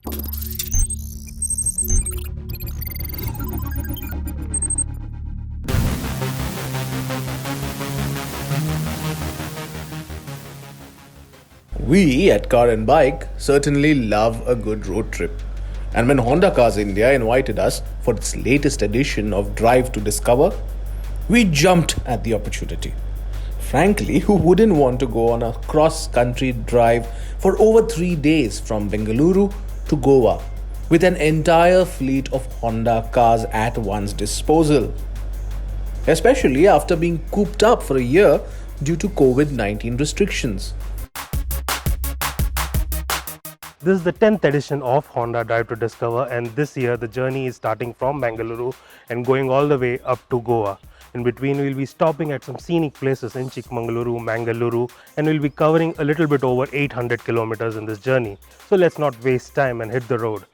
We at Car and Bike certainly love a good road trip. And when Honda Cars India invited us for its latest edition of Drive to Discover, we jumped at the opportunity. Frankly, who wouldn't want to go on a cross country drive for over 3 days from Bengaluru to Goa with an entire fleet of Honda cars at one's disposal? Especially after being cooped up for a year due to COVID-19 restrictions. This is the 10th edition of Honda Drive to Discover, and this year the journey is starting from Mangaluru and going all the way up to Goa. In between, we'll be stopping at some scenic places in Chikmagalur, Mangaluru, and we'll be covering a little bit over 800 kilometers in this journey. So let's not waste time and hit the road.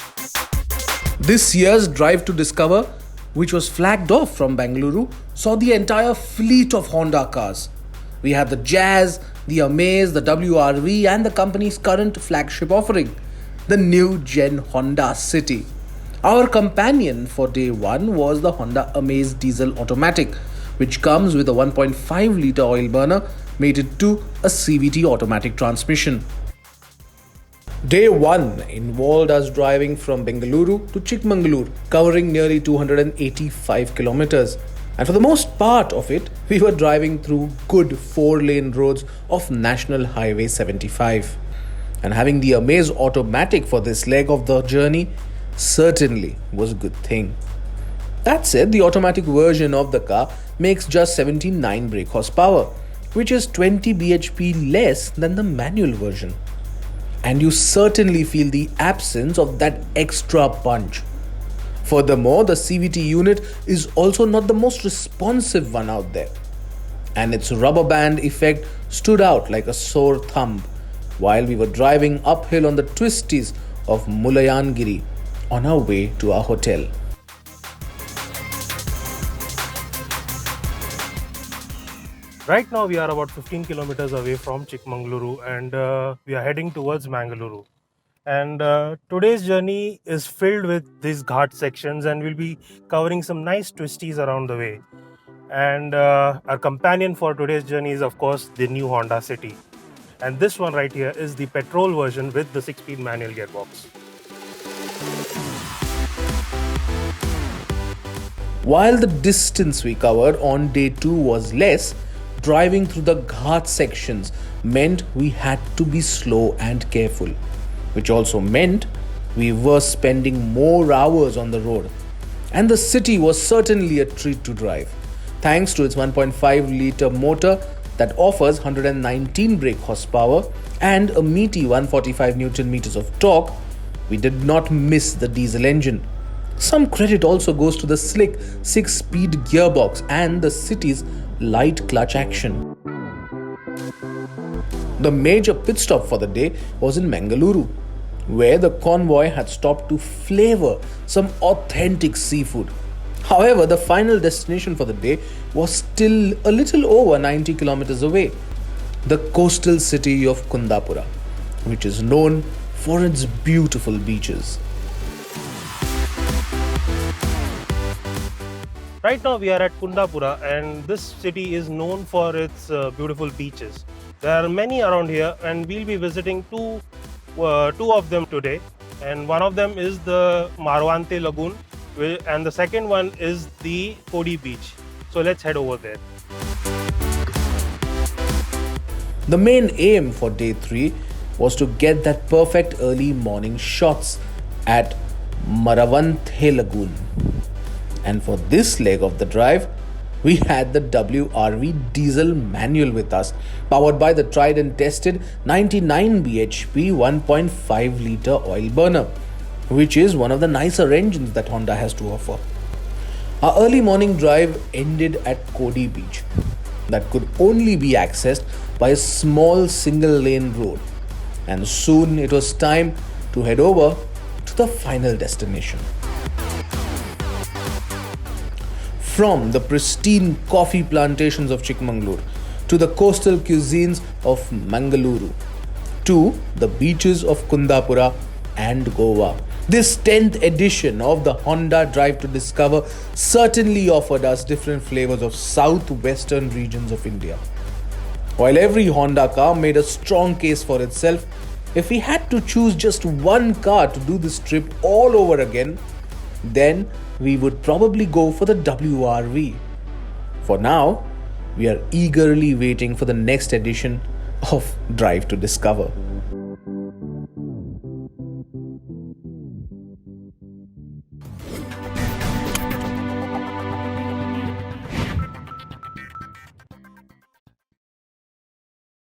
This year's Drive to Discover, which was flagged off from Bengaluru, saw the entire fleet of Honda cars. We had the Jazz, the Amaze, the WRV and the company's current flagship offering, the new Gen Honda City. Our companion for day one was the Honda Amaze Diesel Automatic, which comes with a 1.5 litre oil burner mated to a CVT automatic transmission. Day 1 involved us driving from Bengaluru to Chikmagalur, covering nearly 285 kilometers. And for the most part of it, we were driving through good 4-lane roads of National Highway 75. And having the Amaze Automatic for this leg of the journey certainly was a good thing. That said, the automatic version of the car makes just 79 brake horsepower, which is 20 bhp less than the manual version. And you certainly feel the absence of that extra punch. Furthermore, the CVT unit is also not the most responsive one out there, and its rubber band effect stood out like a sore thumb while we were driving uphill on the twisties of Mulayangiri on our way to our hotel. Right now we are about 15 kilometers away from Chikmagaluru, and we are heading towards Mangluru. And today's journey is filled with these Ghat sections, and we'll be covering some nice twisties around the way. And our companion for today's journey is of course the new Honda City. And this one right here is the petrol version with the 6-speed manual gearbox. While the distance we covered on day 2 was less, driving through the Ghat sections meant we had to be slow and careful, which also meant we were spending more hours on the road. And the city was certainly a treat to drive. Thanks to its 1.5 litre motor that offers 119 brake horsepower and a meaty 145 Newton meters of torque, we did not miss the diesel engine. Some credit also goes to the slick 6-speed gearbox and the city's light clutch action. The major pit stop for the day was in Mangaluru, where the convoy had stopped to flavor some authentic seafood. However, the final destination for the day was still a little over 90 kilometers away, the coastal city of Kundapura, which is known for its beautiful beaches. Right now we are at Kundapura, and this city is known for its beautiful beaches. There are many around here, and we'll be visiting two of them today. And one of them is the Marwante Lagoon, and the second one is the Kodi Beach. So let's head over there. The main aim for day 3 was to get that perfect early morning shots at Marwante Lagoon. And for this leg of the drive, we had the WRV diesel manual with us, powered by the tried and tested 99 bhp 1.5 litre oil burner, which is one of the nicer engines that Honda has to offer. Our early morning drive ended at Kodi Beach, that could only be accessed by a small single lane road, and soon it was time to head over to the final destination. From the pristine coffee plantations of Chikmagalur to the coastal cuisines of Mangaluru to the beaches of Kundapura, and Goa. This 10th edition of the Honda Drive to Discover certainly offered us different flavors of southwestern regions of India. While every Honda car made a strong case for itself, if we had to choose just one car to do this trip all over again, then we would probably go for the WRV. For now, we are eagerly waiting for the next edition of Drive to Discover.